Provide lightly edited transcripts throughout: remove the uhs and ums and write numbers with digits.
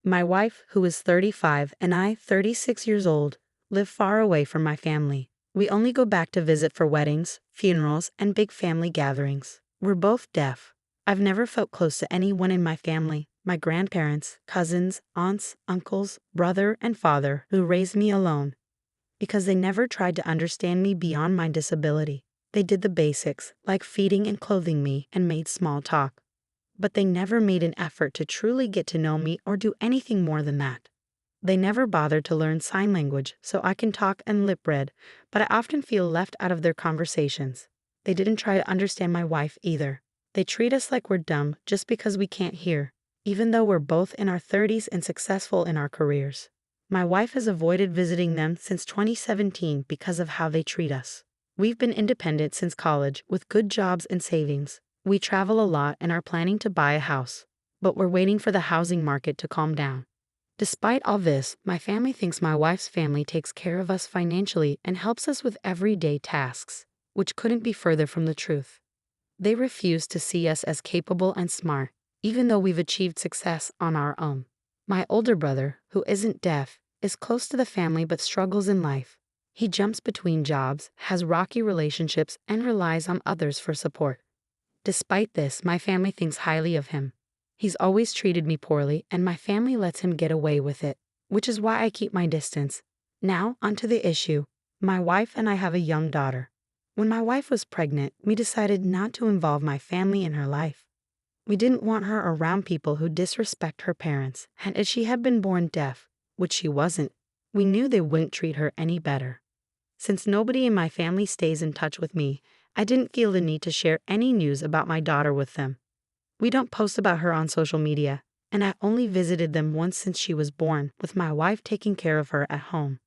My wife, who is 35, and I, 36 years old, live far away from my family. We only go back to visit for weddings, funerals, and big family gatherings. We're both deaf. I've never felt close to anyone in my family, my grandparents, cousins, aunts, uncles, brother, and father, who raised me alone, because they never tried to understand me beyond my disability. They did the basics, like feeding and clothing me, and made small talk. But they never made an effort to truly get to know me or do anything more than that. They never bothered to learn sign language so I can talk and lip read, but I often feel left out of their conversations. They didn't try to understand my wife either. They treat us like we're dumb just because we can't hear, even though we're both in our 30s and successful in our careers. My wife has avoided visiting them since 2017 because of how they treat us. We've been independent since college with good jobs and savings. We travel a lot and are planning to buy a house, but we're waiting for the housing market to calm down. Despite all this, my family thinks my wife's family takes care of us financially and helps us with everyday tasks, which couldn't be further from the truth. They refuse to see us as capable and smart, even though we've achieved success on our own. My older brother, who isn't deaf, is close to the family but struggles in life. He jumps between jobs, has rocky relationships, and relies on others for support. Despite this, my family thinks highly of him. He's always treated me poorly, and my family lets him get away with it, which is why I keep my distance. Now, onto the issue. My wife and I have a young daughter. When my wife was pregnant, we decided not to involve my family in her life. We didn't want her around people who disrespect her parents, and if she had been born deaf, which she wasn't, we knew they wouldn't treat her any better. Since nobody in my family stays in touch with me, I didn't feel the need to share any news about my daughter with them. We don't post about her on social media, and I only visited them once since she was born, with my wife taking care of her at home.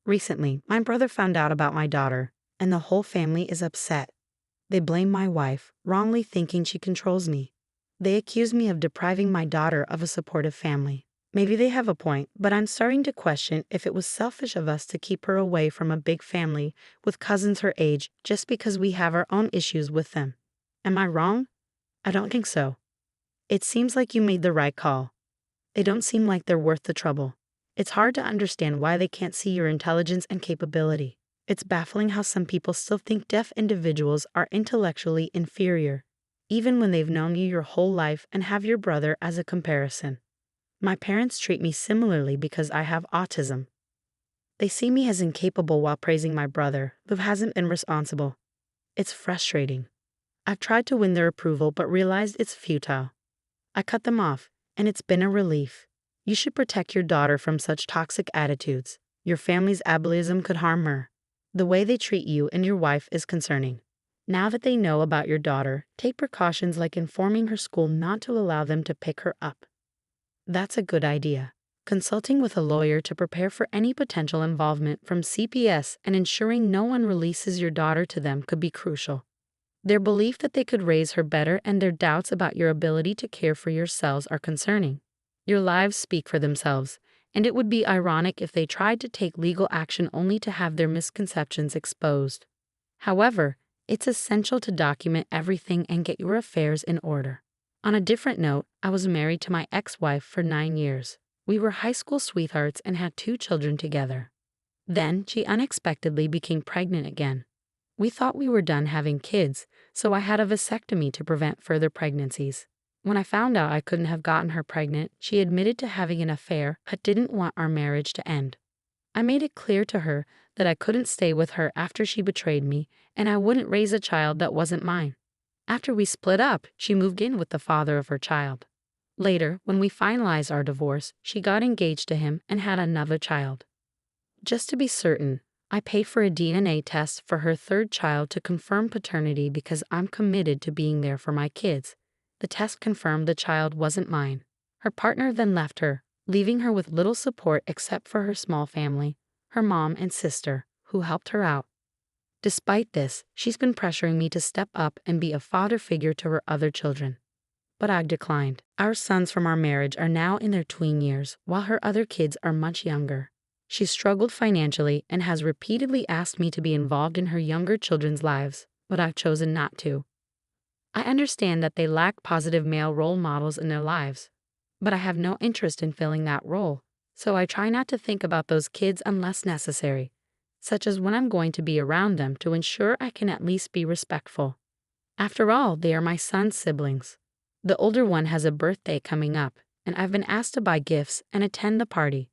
Recently, my brother found out about my daughter, and the whole family is upset. They blame my wife, wrongly thinking she controls me. They accuse me of depriving my daughter of a supportive family. Maybe they have a point, but I'm starting to question if it was selfish of us to keep her away from a big family with cousins her age just because we have our own issues with them. Am I wrong? I don't think so. It seems like you made the right call. They don't seem like they're worth the trouble. It's hard to understand why they can't see your intelligence and capability. It's baffling how some people still think deaf individuals are intellectually inferior, even when they've known you your whole life and have your brother as a comparison. My parents treat me similarly because I have autism. They see me as incapable while praising my brother, who hasn't been responsible. It's frustrating. I've tried to win their approval but realized it's futile. I cut them off, and it's been a relief. You should protect your daughter from such toxic attitudes. Your family's ableism could harm her. The way they treat you and your wife is concerning. Now that they know about your daughter, take precautions like informing her school not to allow them to pick her up. That's a good idea. Consulting with a lawyer to prepare for any potential involvement from CPS and ensuring no one releases your daughter to them could be crucial. Their belief that they could raise her better and their doubts about your ability to care for yourselves are concerning. Your lives speak for themselves, and it would be ironic if they tried to take legal action only to have their misconceptions exposed. However, it's essential to document everything and get your affairs in order. On a different note, I was married to my ex-wife for 9 years. We were high school sweethearts and had 2 children together. Then she unexpectedly became pregnant again. We thought we were done having kids, so I had a vasectomy to prevent further pregnancies. When I found out I couldn't have gotten her pregnant, she admitted to having an affair but didn't want our marriage to end. I made it clear to her that I couldn't stay with her after she betrayed me, and I wouldn't raise a child that wasn't mine. After we split up, she moved in with the father of her child. Later, when we finalized our divorce, she got engaged to him and had another child. Just to be certain, I paid for a DNA test for her 3rd child to confirm paternity because I'm committed to being there for my kids. The test confirmed the child wasn't mine. Her partner then left her, leaving her with little support except for her small family, her mom and sister, who helped her out. Despite this, she's been pressuring me to step up and be a father figure to her other children. But I declined. Our sons from our marriage are now in their tween years, while her other kids are much younger. She struggled financially and has repeatedly asked me to be involved in her younger children's lives, but I've chosen not to. I understand that they lack positive male role models in their lives, but I have no interest in filling that role, so I try not to think about those kids unless necessary, such as when I'm going to be around them to ensure I can at least be respectful. After all, they are my son's siblings. The older one has a birthday coming up, and I've been asked to buy gifts and attend the party.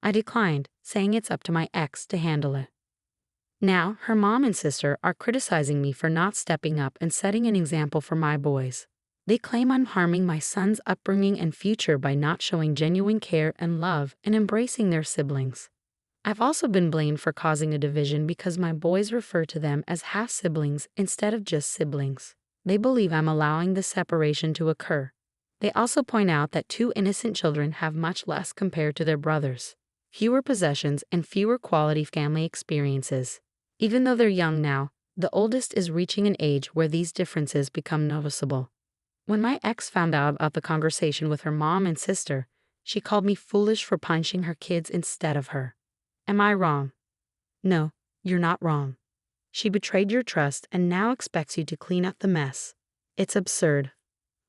I declined, saying it's up to my ex to handle it. Now, her mom and sister are criticizing me for not stepping up and setting an example for my boys. They claim I'm harming my son's upbringing and future by not showing genuine care and love and embracing their siblings. I've also been blamed for causing a division because my boys refer to them as half-siblings instead of just siblings. They believe I'm allowing the separation to occur. They also point out that two innocent children have much less compared to their brothers, fewer possessions and fewer quality family experiences. Even though they're young now, the oldest is reaching an age where these differences become noticeable. When my ex found out about the conversation with her mom and sister, she called me foolish for punishing her kids instead of her. Am I wrong? No, you're not wrong. She betrayed your trust and now expects you to clean up the mess. It's absurd.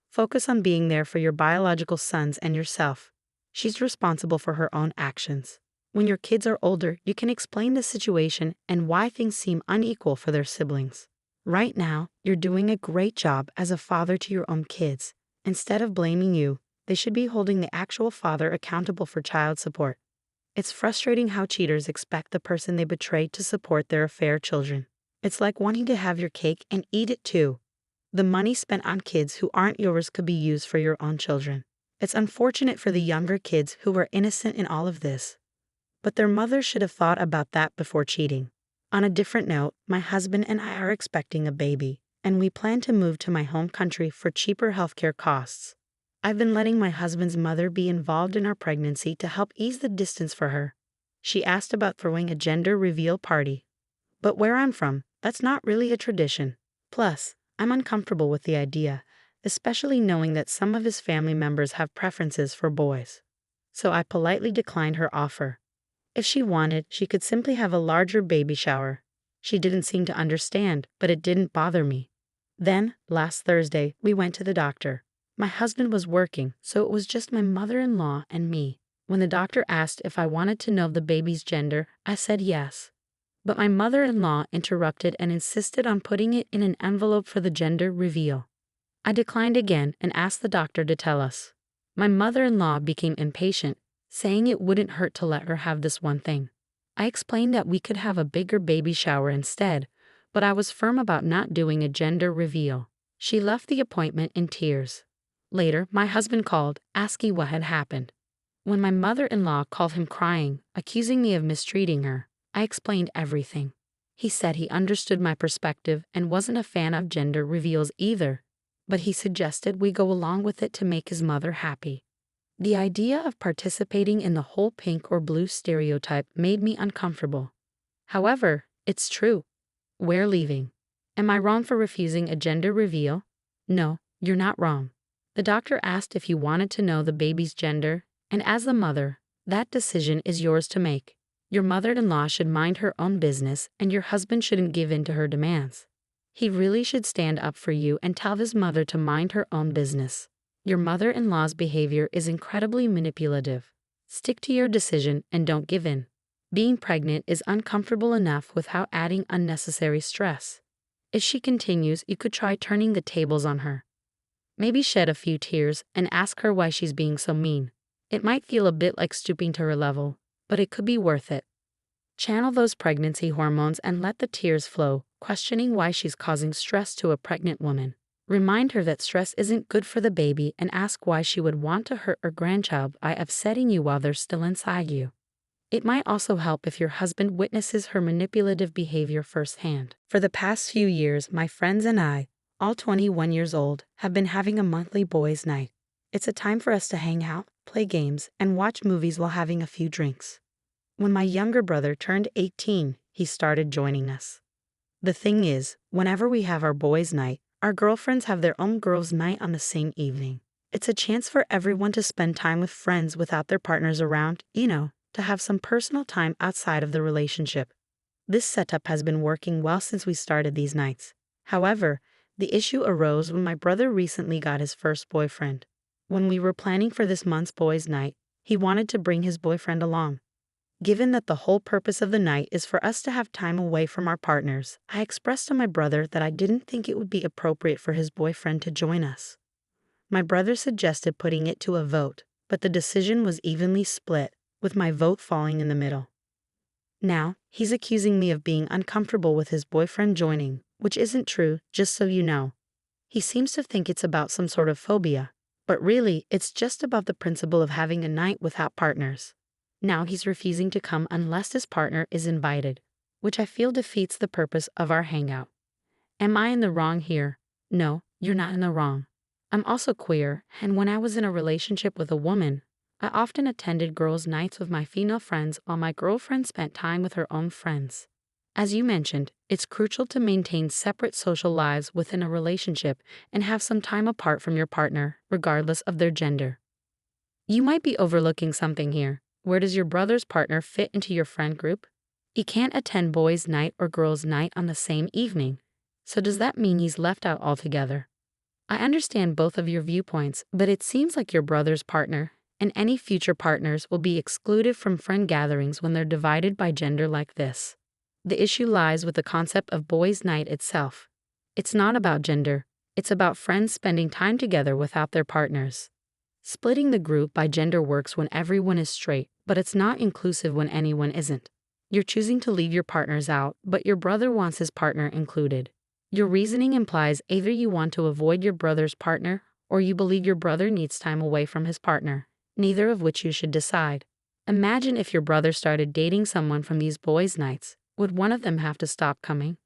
Focus on being there for your biological sons and yourself. She's responsible for her own actions. When your kids are older, you can explain the situation and why things seem unequal for their siblings. Right now, you're doing a great job as a father to your own kids. Instead of blaming you, they should be holding the actual father accountable for child support. It's frustrating how cheaters expect the person they betrayed to support their affair children. It's like wanting to have your cake and eat it too. The money spent on kids who aren't yours could be used for your own children. It's unfortunate for the younger kids who were innocent in all of this. But their mothers should have thought about that before cheating. On a different note, my husband and I are expecting a baby, and we plan to move to my home country for cheaper healthcare costs. I've been letting my husband's mother be involved in our pregnancy to help ease the distance for her. She asked about throwing a gender reveal party. But where I'm from, that's not really a tradition. Plus, I'm uncomfortable with the idea, especially knowing that some of his family members have preferences for boys. So I politely declined her offer. If she wanted, she could simply have a larger baby shower. She didn't seem to understand, but it didn't bother me. Then, last Thursday, we went to the doctor. My husband was working, so it was just my mother-in-law and me. When the doctor asked if I wanted to know the baby's gender, I said yes. But my mother-in-law interrupted and insisted on putting it in an envelope for the gender reveal. I declined again and asked the doctor to tell us. My mother-in-law became impatient, saying it wouldn't hurt to let her have this one thing. I explained that we could have a bigger baby shower instead, but I was firm about not doing a gender reveal. She left the appointment in tears. Later, my husband called, asking what had happened. When my mother-in-law called him crying, accusing me of mistreating her, I explained everything. He said he understood my perspective and wasn't a fan of gender reveals either, but he suggested we go along with it to make his mother happy. The idea of participating in the whole pink or blue stereotype made me uncomfortable. However, it's true. We're leaving. Am I wrong for refusing a gender reveal? No, you're not wrong. The doctor asked if you wanted to know the baby's gender, and as the mother, that decision is yours to make. Your mother-in-law should mind her own business, and your husband shouldn't give in to her demands. He really should stand up for you and tell his mother to mind her own business. Your mother-in-law's behavior is incredibly manipulative. Stick to your decision and don't give in. Being pregnant is uncomfortable enough without adding unnecessary stress. If she continues, you could try turning the tables on her. Maybe shed a few tears and ask her why she's being so mean. It might feel a bit like stooping to her level, but it could be worth it. Channel those pregnancy hormones and let the tears flow, questioning why she's causing stress to a pregnant woman. Remind her that stress isn't good for the baby and ask why she would want to hurt her grandchild by upsetting you while they're still inside you. It might also help if your husband witnesses her manipulative behavior firsthand. For the past few years, my friends and I, all 21 years old, have been having a monthly boys' night. It's a time for us to hang out, play games, and watch movies while having a few drinks. When my younger brother turned 18, he started joining us. The thing is, whenever we have our boys' night, our girlfriends have their own girls' night on the same evening. It's a chance for everyone to spend time with friends without their partners around, to have some personal time outside of the relationship. This setup has been working well since we started these nights. However, the issue arose when my brother recently got his first boyfriend. When we were planning for this month's boys' night, he wanted to bring his boyfriend along. Given that the whole purpose of the night is for us to have time away from our partners, I expressed to my brother that I didn't think it would be appropriate for his boyfriend to join us. My brother suggested putting it to a vote, but the decision was evenly split, with my vote falling in the middle. Now, he's accusing me of being uncomfortable with his boyfriend joining, which isn't true, just so you know. He seems to think it's about some sort of phobia, but really, it's just about the principle of having a night without partners. Now he's refusing to come unless his partner is invited, which I feel defeats the purpose of our hangout. Am I in the wrong here? No, you're not in the wrong. I'm also queer, and when I was in a relationship with a woman, I often attended girls' nights with my female friends while my girlfriend spent time with her own friends. As you mentioned, it's crucial to maintain separate social lives within a relationship and have some time apart from your partner, regardless of their gender. You might be overlooking something here. Where does your brother's partner fit into your friend group? He can't attend boys' night or girls' night on the same evening. So does that mean he's left out altogether? I understand both of your viewpoints, but it seems like your brother's partner and any future partners will be excluded from friend gatherings when they're divided by gender like this. The issue lies with the concept of boys' night itself. It's not about gender, it's about friends spending time together without their partners. Splitting the group by gender works when everyone is straight, but it's not inclusive when anyone isn't. You're choosing to leave your partners out, but your brother wants his partner included. Your reasoning implies either you want to avoid your brother's partner, or you believe your brother needs time away from his partner, neither of which you should decide. Imagine if your brother started dating someone from these boys' nights. Would one of them have to stop coming?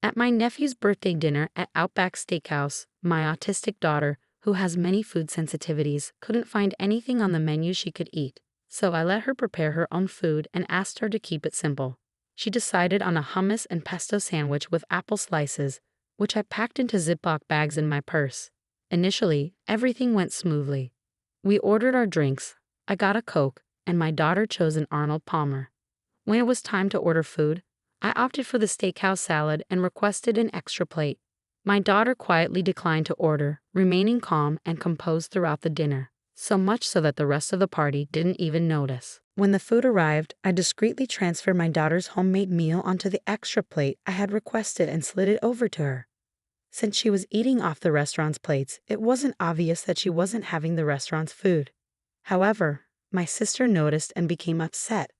At my nephew's birthday dinner at Outback Steakhouse, my autistic daughter, who has many food sensitivities, couldn't find anything on the menu she could eat, so I let her prepare her own food and asked her to keep it simple. She decided on a hummus and pesto sandwich with apple slices, which I packed into Ziploc bags in my purse. Initially, everything went smoothly. We ordered our drinks. I got a Coke, and my daughter chose an Arnold Palmer. When it was time to order food, I opted for the steakhouse salad and requested an extra plate. My daughter quietly declined to order, remaining calm and composed throughout the dinner, so much so that the rest of the party didn't even notice. When the food arrived, I discreetly transferred my daughter's homemade meal onto the extra plate I had requested and slid it over to her. Since she was eating off the restaurant's plates, it wasn't obvious that she wasn't having the restaurant's food. However, my sister noticed and became upset.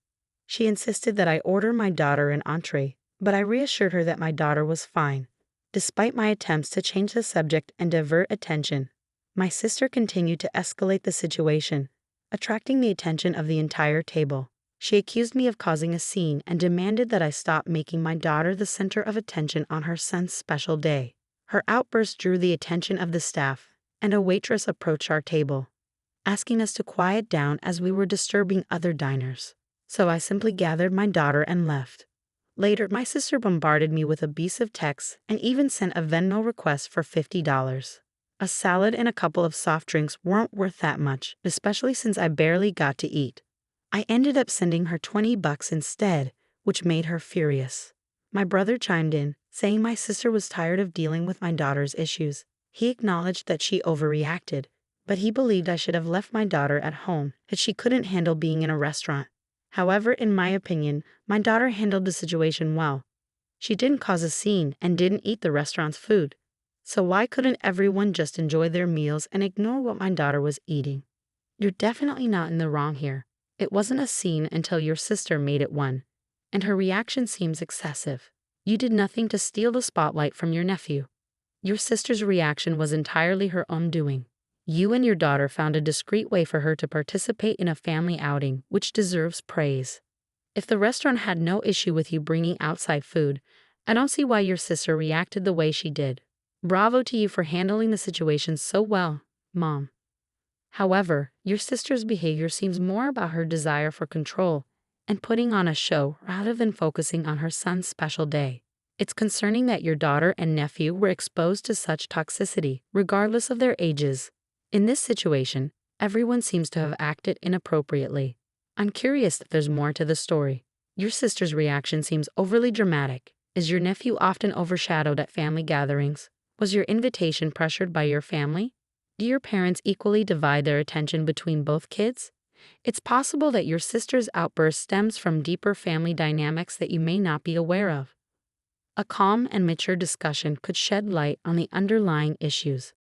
She insisted that I order my daughter an entree, but I reassured her that my daughter was fine. Despite my attempts to change the subject and divert attention, my sister continued to escalate the situation, attracting the attention of the entire table. She accused me of causing a scene and demanded that I stop making my daughter the center of attention on her son's special day. Her outburst drew the attention of the staff, and a waitress approached our table, asking us to quiet down as we were disturbing other diners. So I simply gathered my daughter and left. Later, my sister bombarded me with abusive texts and even sent a Venmo request for $50. A salad and a couple of soft drinks weren't worth that much, especially since I barely got to eat. I ended up sending her $20 instead, which made her furious. My brother chimed in, saying my sister was tired of dealing with my daughter's issues. He acknowledged that she overreacted, but he believed I should have left my daughter at home, as she couldn't handle being in a restaurant. However, in my opinion, my daughter handled the situation well. She didn't cause a scene and didn't eat the restaurant's food. So why couldn't everyone just enjoy their meals and ignore what my daughter was eating? You're definitely not in the wrong here. It wasn't a scene until your sister made it one, and her reaction seems excessive. You did nothing to steal the spotlight from your nephew. Your sister's reaction was entirely her own doing. You and your daughter found a discreet way for her to participate in a family outing, which deserves praise. If the restaurant had no issue with you bringing outside food, I don't see why your sister reacted the way she did. Bravo to you for handling the situation so well, Mom. However, your sister's behavior seems more about her desire for control and putting on a show rather than focusing on her son's special day. It's concerning that your daughter and nephew were exposed to such toxicity, regardless of their ages. In this situation, everyone seems to have acted inappropriately. I'm curious if there's more to the story. Your sister's reaction seems overly dramatic. Is your nephew often overshadowed at family gatherings? Was your invitation pressured by your family? Do your parents equally divide their attention between both kids? It's possible that your sister's outburst stems from deeper family dynamics that you may not be aware of. A calm and mature discussion could shed light on the underlying issues.